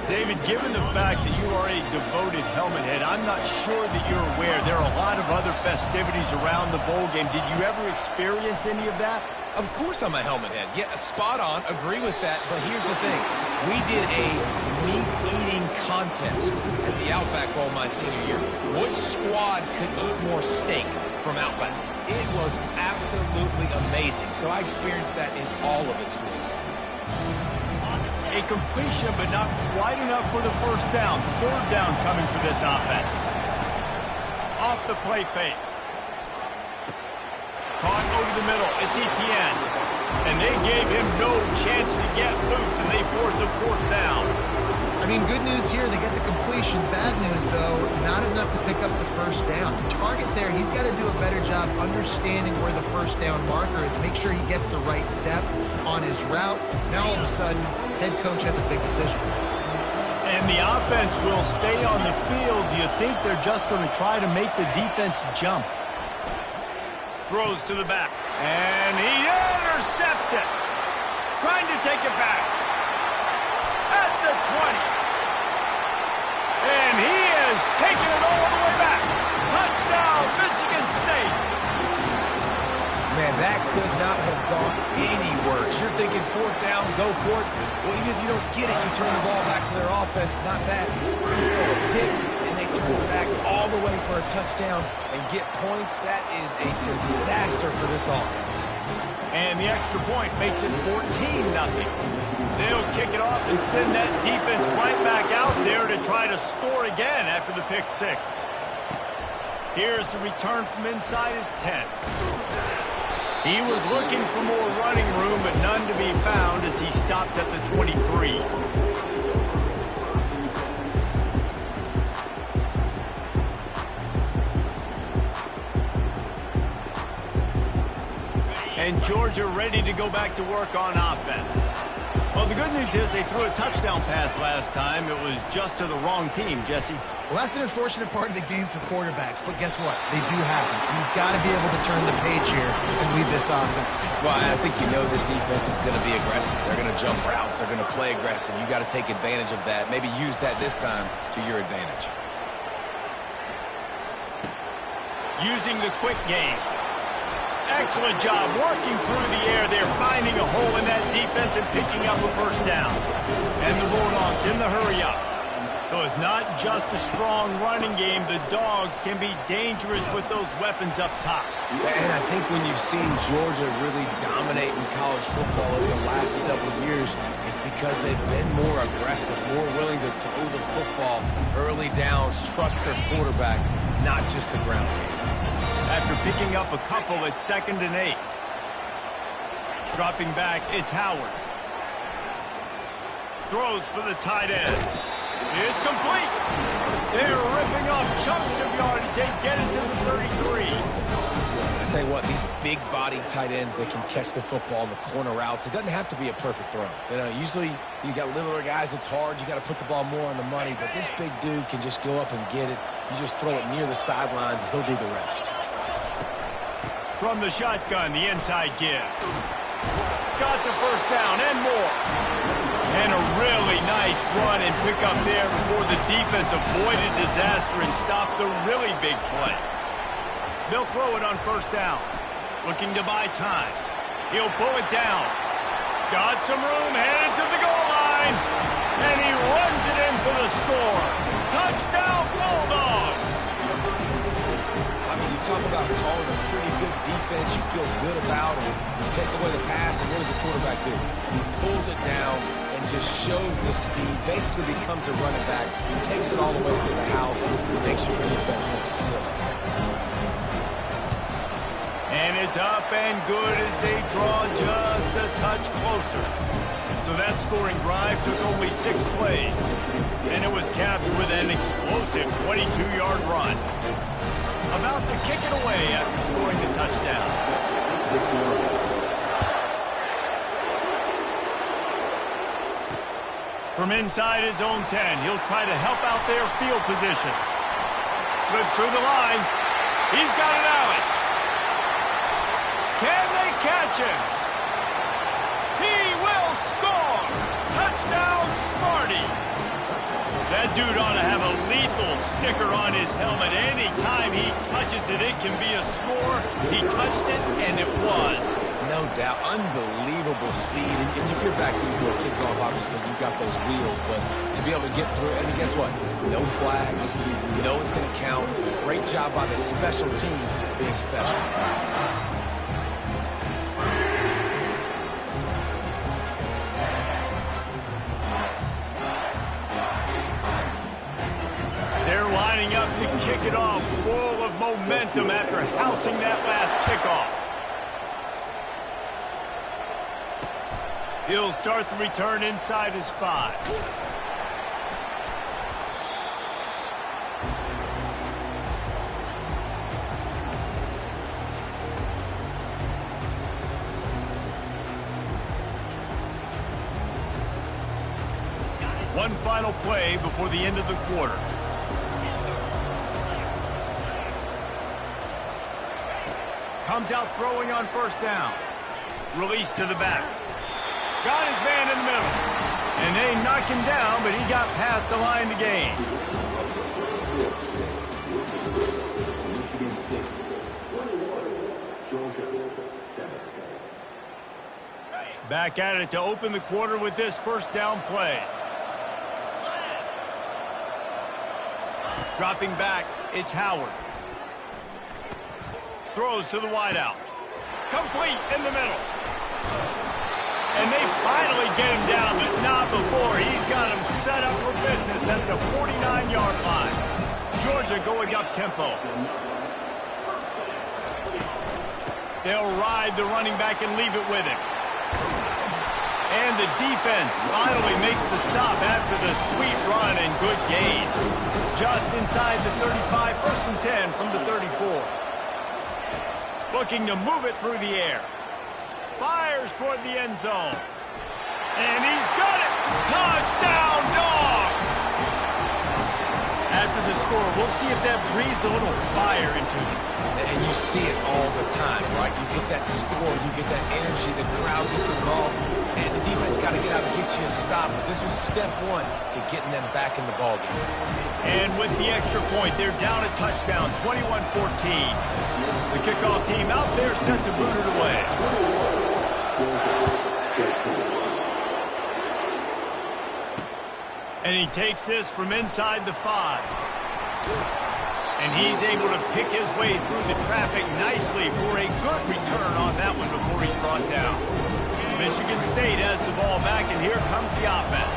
David, given the fact that you are a devoted helmet head, I'm not sure that you're aware there are a lot of other festivities around the bowl game. Did you ever experience any of that? Of course I'm a helmet head. Yeah, spot on. Agree with that. But here's the thing. We did a meat-eating contest at the Outback Bowl my senior year. Which squad could eat more steak from Outback? It was absolutely amazing. So I experienced that in all of its glory. A completion, but not quite enough for the first down. Third down coming for this offense. Off the play fake. Caught over the middle. It's Etienne. And they gave him no chance to get loose, and they force a fourth down. I mean, good news here, they get the completion. Bad news, though, not enough to pick up the first down. Target there, he's got to do a better job understanding where the first down marker is, make sure he gets the right depth on his route. Now, all of a sudden, head coach has a big decision. And the offense will stay on the field. Do you think they're just going to try to make the defense jump? Throws to the back. And he intercepts it. Trying to take it back. At the 20. And he is taking it all the way back. Touchdown, Michigan State. Man, that could not have gone any worse. You're thinking fourth down, go for it. Well, even if you don't get it, you turn the ball back to their offense. Not that. They throw a pick, and they turn it back all the way for a touchdown and get points. That is a disaster for this offense. And the extra point makes it 14-0. They'll kick it off and send that defense right back out there to try to score again after the pick 6. Here's the return from inside his 10. He was looking for more running room, but none to be found as he stopped at the 23. And Georgia ready to go back to work on offense. Well, the good news is they threw a touchdown pass last time. It was just to the wrong team, Jesse. Well, that's an unfortunate part of the game for quarterbacks, but guess what? They do happen, so you've got to be able to turn the page here and lead this offense. Well, I think you know this defense is going to be aggressive. They're going to jump routes. They're going to play aggressive. You got to take advantage of that. Maybe use that this time to your advantage. Using the quick game. Excellent job working through the air. They're finding a hole in that defense and picking up a first down. And the Bulldogs in the hurry up. So it's not just a strong running game. The Dogs can be dangerous with those weapons up top. And I think when you've seen Georgia really dominate in college football over the last several years, it's because they've been more aggressive, more willing to throw the football, early downs, trust their quarterback, not just the ground game. After picking up a couple at 2nd and 8. Dropping back, it's Howard. Throws for the tight end. It's complete. They're ripping off chunks of yardage. They get it to the 33. tell you what, these big-bodied tight ends that can catch the football in the corner routes, it doesn't have to be a perfect throw. You know, usually you got littler guys, it's hard. You got to put the ball more on the money, but this big dude can just go up and get it. You just throw it near the sidelines, and he'll do the rest. From the shotgun, the inside give. Got the first down and more. And a really nice run and pick up there before the defense avoided disaster and stopped the really big play. They'll throw it on first down. Looking to buy time. He'll pull it down. Got some room, headed to the goal line. And he runs it in for the score. Touchdown, Bulldogs! I mean, you talk about calling a pretty good defense you feel good about, and you take away the pass, and what does the quarterback do? He pulls it down and just shows the speed, basically becomes a running back. He takes it all the way to the house and makes your defense look silly. And it's up and good as they draw just a touch closer. So that scoring drive took only 6 plays. And it was capped with an explosive 22-yard run. About to kick it away after scoring the touchdown. From inside his own 10, he'll try to help out their field position. Slips through the line. He's got it out. Can they catch him? He will score! Touchdown, Smarty! That dude ought to have a lethal sticker on his helmet. Anytime he touches it, it can be a score. He touched it, and it was. No doubt. Unbelievable speed. And if you're back there for a kickoff, obviously you've got those wheels. But to be able to get through, I mean, guess what? No flags. You know it's going to count. Great job by the special teams being special. Up to kick it off, full of momentum after housing that last kickoff. He'll start the return inside his 5. One final play before the end of the quarter. Comes out throwing on first down. Release to the back. Got his man in the middle. And they knocked him down, but he got past the line to gain. Back at it to open the quarter with this first down play. Dropping back, it's Howard. Throws to the wideout. Complete in the middle. And they finally get him down, but not before. He's got him set up for business at the 49-yard line. Georgia going up tempo. They'll ride the running back and leave it with him. And the defense finally makes the stop after the sweet run and good gain. Just inside the 35, 1st and 10 from the 34. Looking to move it through the air. Fires toward the end zone. And he's got it! Touchdown, Dogs! After the score, we'll see if that breathes a little fire into them. And you see it all the time, right? You get that score, you get that energy, the crowd gets involved, and the defense got to get out and get you a stop. But this was step 1 to getting them back in the ballgame. And with the extra point, they're down a touchdown, 21-14. The kickoff team out there set to boot it away. And he takes this from inside the 5. And he's able to pick his way through the traffic nicely for a good return on that one before he's brought down. Michigan State has the ball back, and here comes the offense.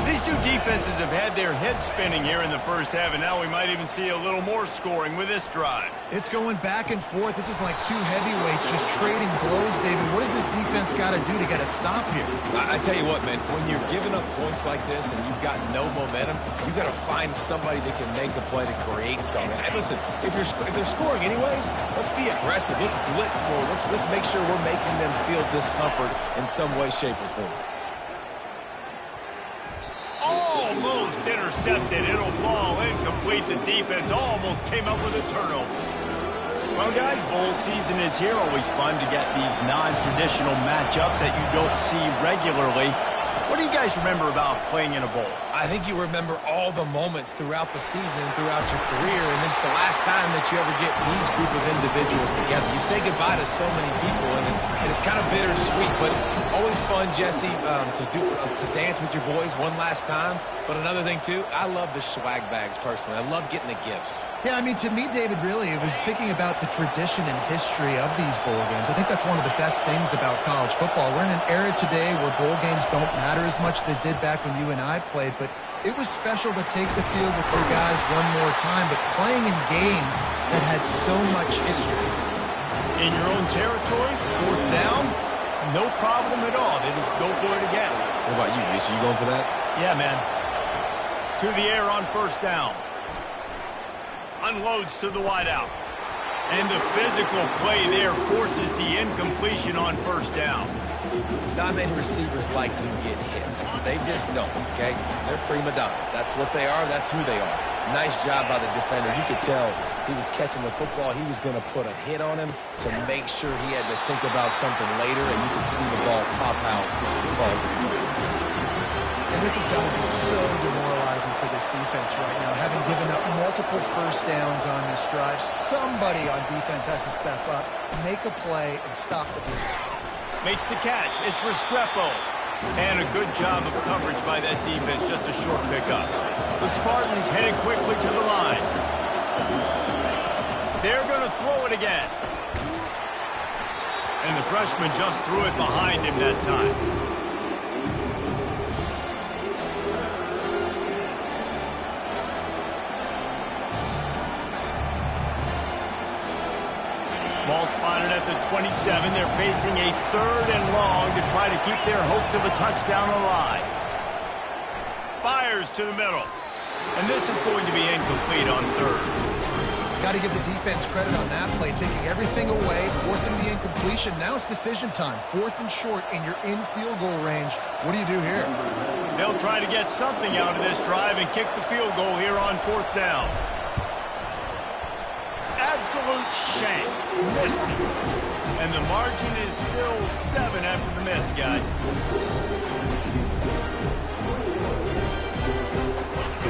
These two defenses have had their heads spinning here in the first half, and now we might even see a little more scoring with this drive. It's going back and forth. This is like two heavyweights just trading blows, David. What does this defense got to do to get a stop here? I tell you what, man, when you're giving up points like this and you've got no momentum, you've got to find somebody that can make the play to create something. And listen, if they're scoring anyways, let's be aggressive. Let's blitz more. Let's make sure we're making them feel discomfort in some way, shape, or form. Almost intercepted. It'll fall incomplete. The defense almost came up with a turnover. Well, guys, bowl season is here. Always fun to get these non-traditional matchups that you don't see regularly. What do you guys remember about playing in a bowl? I think you remember all the moments throughout the season and throughout your career, and it's the last time that you ever get these group of individuals together. You say goodbye to so many people, and it's kind of bittersweet, but always fun, Jesse, to dance with your boys one last time. But another thing, too, I love the swag bags, personally. I love getting the gifts. Yeah, I mean, to me, David, really, it was thinking about the tradition and history of these bowl games. I think that's one of the best things about college football. We're in an era today where bowl games don't matter as much as they did back when you and I played, but it was special to take the field with your guys one more time, but playing in games that had so much history. In your own territory, fourth down, no problem at all. They just go for it again. What about you, Reese? Are you going for that? Yeah, man. To the air on first down. Unloads to the wideout. And the physical play there forces the incompletion on first down. Not many receivers like to get hit. They just don't, okay? They're prima donnas. That's what they are. That's who they are. Nice job by the defender. You could tell he was catching the football. He was going to put a hit on him to make sure he had to think about something later, and you could see the ball pop out and fall to the ground. And this has got to be so demoralizing for this defense right now. Having given up multiple first downs on this drive, somebody on defense has to step up, make a play, and stop the bleed. Makes the catch. It's Restrepo. And a good job of coverage by that defense. Just a short pickup. The Spartans heading quickly to the line. They're going to throw it again. And the freshman just threw it behind him that time. Ball spotted at the 27. They're facing a third and long to try to keep their hopes of a touchdown alive. Fires to the middle. And this is going to be incomplete on third. Got to give the defense credit on that play, taking everything away, forcing the incompletion. Now it's decision time. Fourth and short, and you're in field goal range. What do you do here? They'll try to get something out of this drive and kick the field goal here on fourth down. Absolute shank. Missed it. And the margin is still 7 after the miss, guys.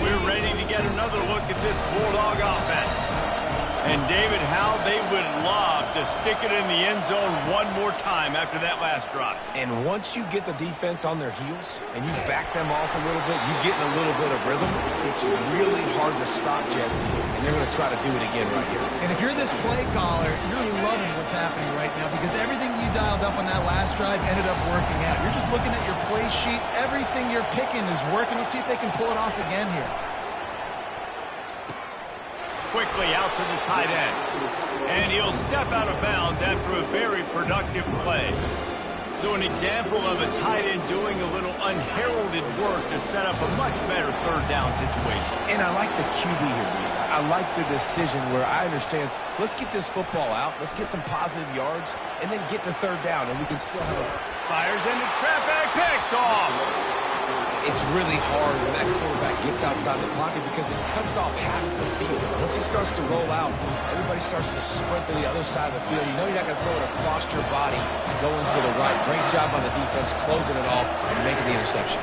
We're ready to get another look at this Bulldog offense. And David, how they would love to stick it in the end zone one more time after that last drive. And once you get the defense on their heels and you back them off a little bit, you get in a little bit of rhythm, it's really hard to stop, Jesse, and they're going to try to do it again right here. And if you're this play caller, you're loving what's happening right now because everything you dialed up on that last drive ended up working out. You're just looking at your play sheet. Everything you're picking is working. Let's see if they can pull it off again here. Quickly out to the tight end. And he'll step out of bounds after a very productive play. So an example of a tight end doing a little unheralded work to set up a much better third down situation. And I like the QB here, Reese. I like the decision where I understand, let's get this football out, let's get some positive yards, and then get to third down, and we can still have a... Fires into traffic, picked off. It's really hard when that quarterback gets outside the pocket because it cuts off half of the field. Once he starts to roll out, everybody starts to sprint to the other side of the field. You know you're not going to throw it across your body going to the right. Great job by the defense closing it off and making the interception.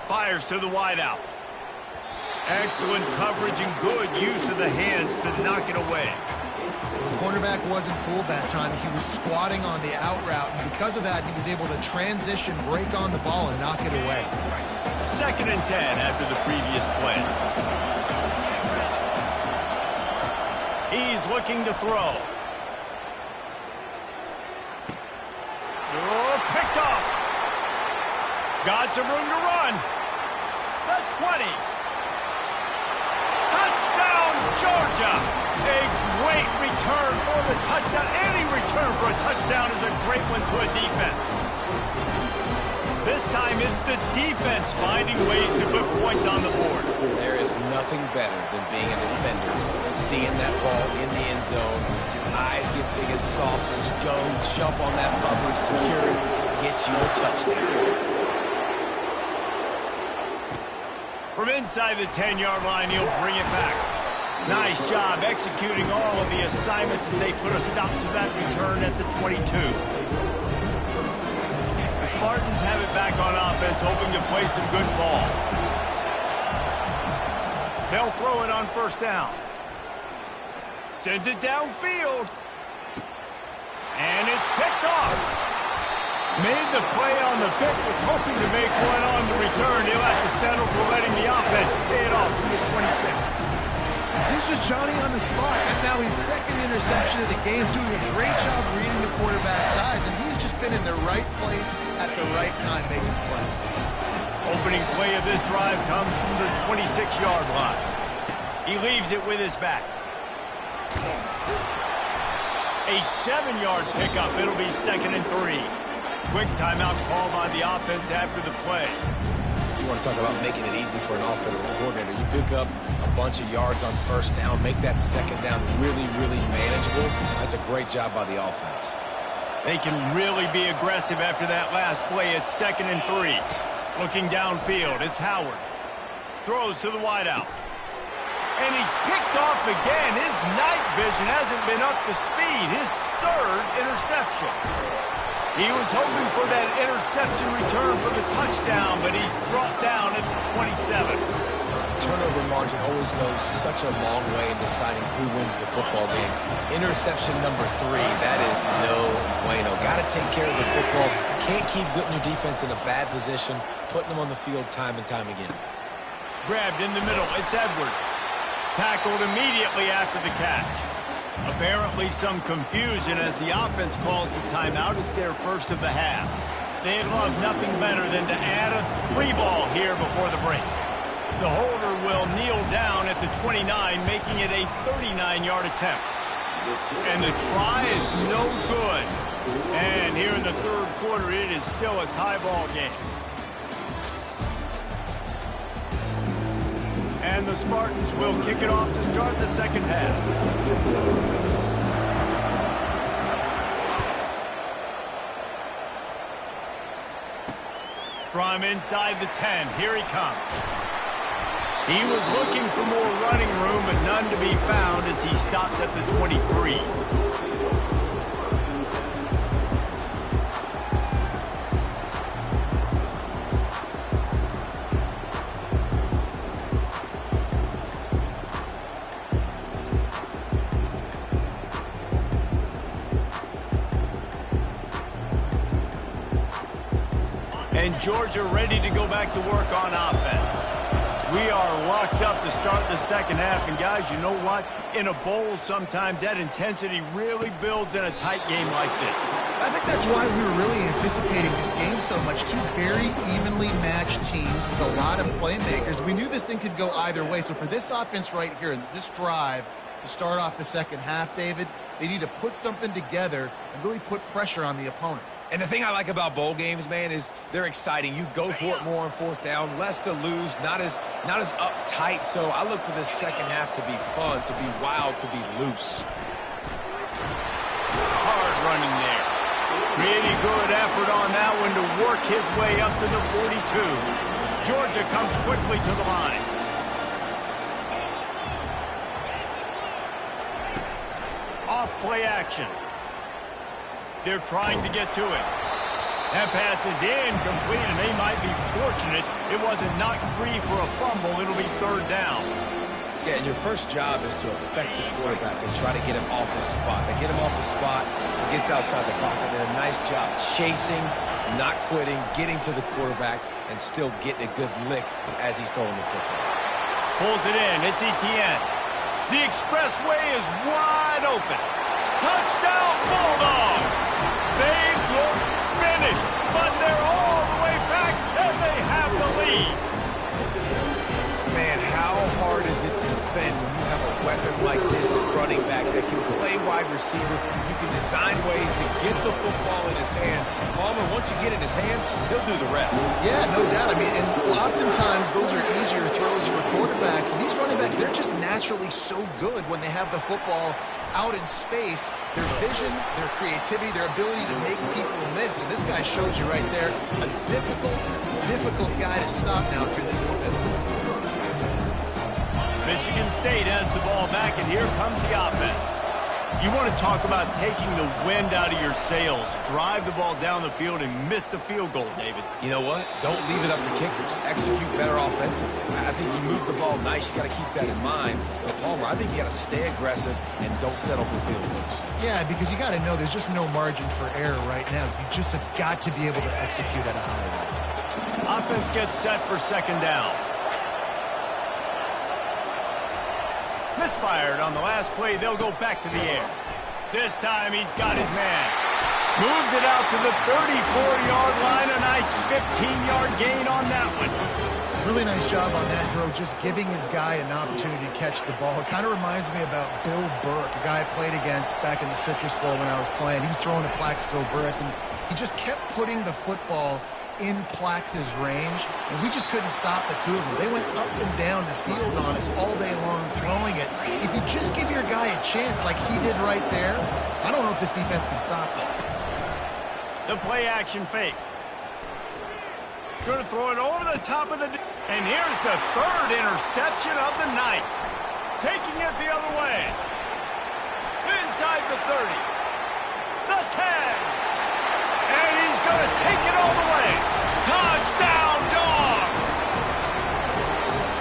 Fires to the wideout. Excellent coverage and good use of the hands to knock it away. The cornerback wasn't fooled that time. He was squatting on the out route, and because of that, he was able to transition, break on the ball, and knock it away. 2nd and 10 after the previous play. He's looking to throw. Oh, picked off. Got some room to run. The 20. Touchdown, Georgia. A great return for the touchdown. Any return for a touchdown is a great one to a defense. This time it's the defense finding ways to put points on the board. There is nothing better than being a defender, seeing that ball in the end zone. Your eyes get big as saucers. Go, jump on that puppy, secure it, get you a touchdown. From inside the 10-yard line, he'll bring it back. Nice job executing all of the assignments as they put a stop to that return at the 22. The Spartans have it back on offense, hoping to play some good ball. They'll throw it on first down. Sends it downfield. And it's picked off. Made the play on the pick, was hoping to make one on the return. He'll have to settle for letting the offense pay it off from the 26. He's just Johnny on the spot, and now his second interception of the game, doing a great job reading the quarterback's eyes, and he's just been in the right place at the right time making plays. Opening play of this drive comes from the 26-yard line. He leaves it with his back. A 7-yard pickup. It'll be 2nd and 3. Quick timeout call by the offense after the play. You want to talk about making it easy for an offensive coordinator. You pick up a bunch of yards on first down, make that second down really, really manageable. That's a great job by the offense. They can really be aggressive after that last play. It's 2nd and 3. Looking downfield, it's Howard. Throws to the wideout. And he's picked off again. His night vision hasn't been up to speed. His 3rd interception. He was hoping for that interception return for the touchdown, but he's brought down at the 27. Turnover margin always goes such a long way in deciding who wins the football game. Interception number 3, that is no bueno. Got to take care of the football. Can't keep putting your defense in a bad position, putting them on the field time and time again. Grabbed in the middle, it's Edwards. Tackled immediately after the catch. Apparently some confusion as the offense calls the timeout. It's their first of the half. They'd love nothing better than to add a 3-ball here before the break. The holder will kneel down at the 29, making it a 39-yard attempt. And the try is no good. And here in the 3rd quarter, it is still a tie ball game. And the Spartans will kick it off to start the 2nd half. From inside the 10, here he comes. He was looking for more running room, but none to be found as he stopped at the 23. And Georgia ready to go back to work on offense. We are locked up to start the 2nd half. And, guys, you know what? In a bowl, sometimes that intensity really builds in a tight game like this. I think that's why we were really anticipating this game so much. 2 very evenly matched teams with a lot of playmakers. We knew this thing could go either way. So for this offense right here, this drive, to start off the 2nd half, David, they need to put something together and really put pressure on the opponent. And the thing I like about bowl games, man, is they're exciting. You go for it more on 4th down, less to lose, not as uptight. So I look for this 2nd half to be fun, to be wild, to be loose. Hard running there. Pretty good effort on that one to work his way up to the 42. Georgia comes quickly to the line. Off play action. They're trying to get to it. That pass is incomplete, and they might be fortunate it wasn't knocked free for a fumble. It'll be 3rd down. Yeah, and your first job is to affect the quarterback and try to get him off his spot. They get him off the spot, he gets outside the pocket, and a nice job chasing, not quitting, getting to the quarterback, and still getting a good lick as he's throwing the football. Pulls it in. It's Etienne. The expressway is wide open. Touchdown, Bulldogs! They look finished, but they're all the way back, and lead. Man, how hard is it to defend when you have a weapon like this at running back that can play wide receiver? You can design ways to get the football in his hand. Palmer, once you get it in his hands, he'll do the rest. Yeah, no doubt. I mean, and oftentimes those are easier throws for quarterbacks. And these running backs, they're just naturally so good when they have the football out in space. Their vision, their creativity, their ability to make people miss. And this guy shows you right there, a difficult guy to stop now if you're this defense moving forward. Michigan State has the ball back, and here comes the offense. You want to talk about taking the wind out of your sails. Drive the ball down the field and miss the field goal, David. You know what? Don't leave it up to kickers. Execute better offensively. I think you move the ball nice. You got to keep that in mind. But Palmer, I think you got to stay aggressive and don't settle for field goals. Yeah, because you got to know there's just no margin for error right now. You just have got to be able to execute at a high level. Offense gets set for second down. Misfired on the last play. They'll go back to the air. This time he's got his man. Moves it out to the 34-yard line. A nice 15-yard gain on that one. Really nice job on that throw, just giving his guy an opportunity to catch the ball. It kind of reminds me about Bill Burke, a guy I played against back in the Citrus Bowl when I was playing. He was throwing to Plaxico Burress, and he just kept putting the football in Plax's range, and we just couldn't stop the two of them. They went up and down the field on us all day long throwing it. If you just give your guy a chance like he did right there, I don't know if this defense can stop him. The play action fake. Going to throw it over the top of the... And here's the third interception of the night. Taking it the other way. Inside the 30. The 10. And he's going to take it all the way. Touchdown, Dogs!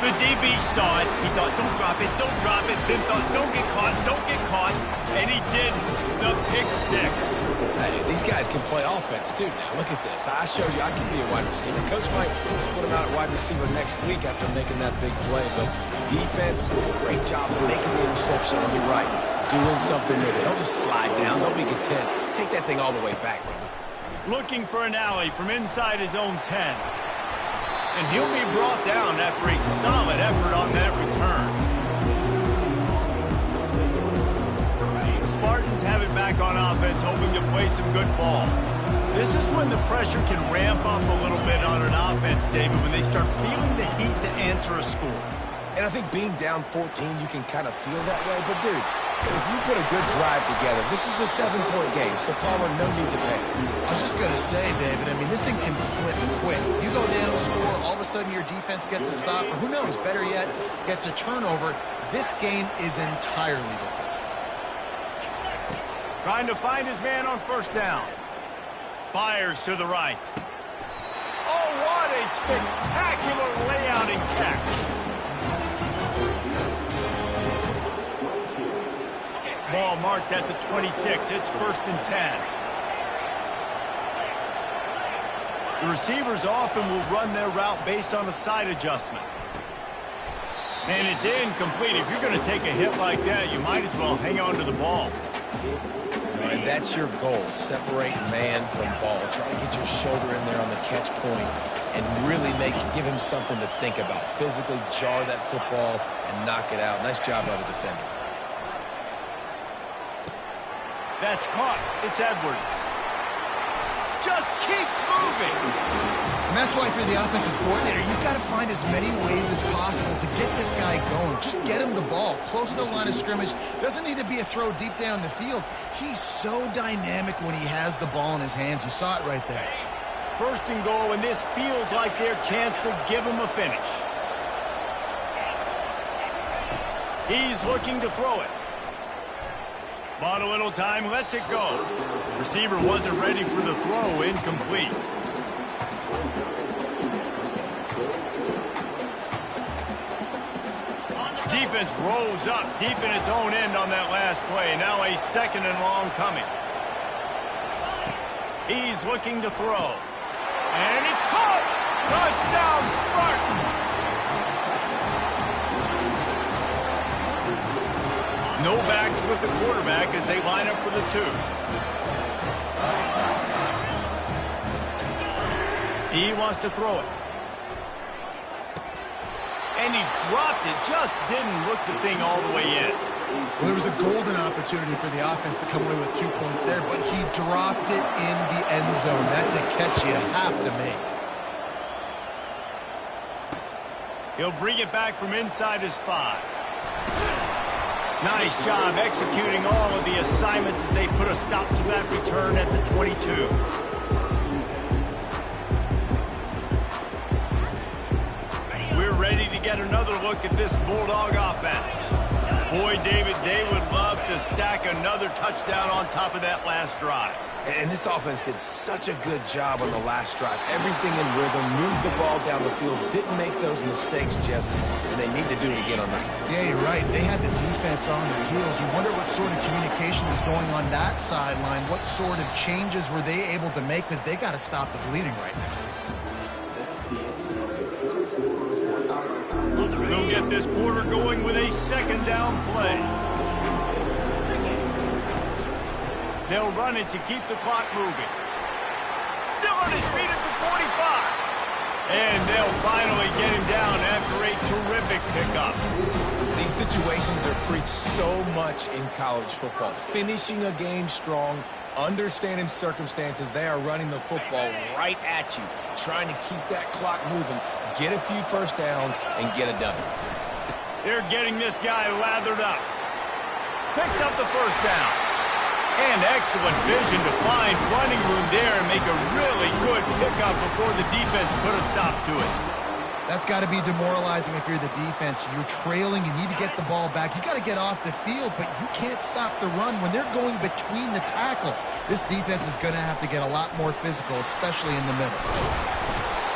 The DB saw it. He thought, don't drop it, don't drop it. Then thought, don't get caught, don't get caught. And he didn't. The pick six. Hey, these guys can play offense, too, now. Look at this. I showed you I can be a wide receiver. Coach might split him out at wide receiver next week after making that big play. But defense, great job making the interception. And you're right, doing something with it. Don't just slide down. Don't be content. Take that thing all the way back. Looking for an alley from inside his own 10. And he'll be brought down after a solid effort on that return. Spartans have it back on offense, hoping to play some good ball. This is when the pressure can ramp up a little bit on an offense, David, when they start feeling the heat to answer a score. And I think being down 14, you can kind of feel that way. But, dude, if you put a good drive together, this is a 7-point game, so Palmer, no need to panic. I was just going to say, David, I mean, this thing can flip quick. You go down, score, all of a sudden your defense gets a stop, or who knows, better yet, gets a turnover. This game is entirely different. Trying to find his man on first down. Fires to the right. Oh, what a spectacular layout and catch. Ball marked at the 26. It's 1st and 10. The receivers often will run their route based on a side adjustment. And it's incomplete. If you're going to take a hit like that, you might as well hang on to the ball. And that's your goal. Separate man from ball. Try to get your shoulder in there on the catch point and really give him something to think about. Physically jar that football and knock it out. Nice job by the defender. That's caught. It's Edwards. Just keeps moving. And that's why for the offensive coordinator, you've got to find as many ways as possible to get this guy going. Just get him the ball close to the line of scrimmage. Doesn't need to be a throw deep down the field. He's so dynamic when he has the ball in his hands. You saw it right there. 1st and goal, and this feels like their chance to give him a finish. He's looking to throw it. Bought a little time, lets it go. Receiver wasn't ready for the throw, incomplete. Defense rolls up deep in its own end on that last play. Now a 2nd and long coming. He's looking to throw. And it's caught! Touchdown, Spartans! No backs with the quarterback as they line up for the 2. He wants to throw it. And he dropped it, just didn't look the thing all the way in. Well, there was a golden opportunity for the offense to come away with 2 points there, but he dropped it in the end zone. That's a catch you have to make. He'll bring it back from inside his 5. Nice job executing all of the assignments as they put a stop to that return at the 22. We're ready to get another look at this Bulldog offense. Boy, David, they would love to stack another touchdown on top of that last drive. And this offense did such a good job on the last drive. Everything in rhythm, moved the ball down the field, didn't make those mistakes, Jesse, and they need to do it again on this one. Yeah, you're right. They had the defense on their heels. You wonder what sort of communication was going on that sideline. What sort of changes were they able to make, because they got to stop the bleeding right now. They'll get this quarter going with a second down play. They'll run it to keep the clock moving. Still on his feet at the 45. And they'll finally get him down after a terrific pickup. These situations are preached so much in college football. Finishing a game strong, understanding circumstances. They are running the football right at you, trying to keep that clock moving, get a few first downs, and get a W. They're getting this guy lathered up. Picks up the first down. And excellent vision to find running room there and make a really good pickup before the defense put a stop to it. That's got to be demoralizing if you're the defense. You're trailing, you need to get the ball back. You got to get off the field, but you can't stop the run when they're going between the tackles. This defense is going to have to get a lot more physical, especially in the middle.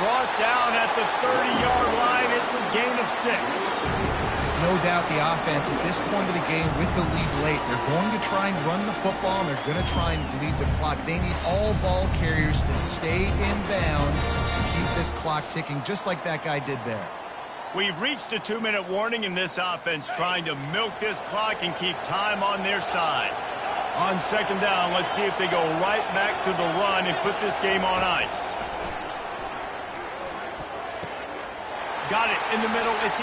Brought down at the 30-yard line. It's a gain of 6. No doubt the offense at this point of the game with the lead late, they're going to try and run the football, and they're going to try and bleed the clock. They need all ball carriers to stay in bounds to keep this clock ticking, just like that guy did there. We've reached a 2-minute warning in this offense, trying to milk this clock and keep time on their side. On second down, let's see if they go right back to the run and put this game on ice. Got it in the middle. It's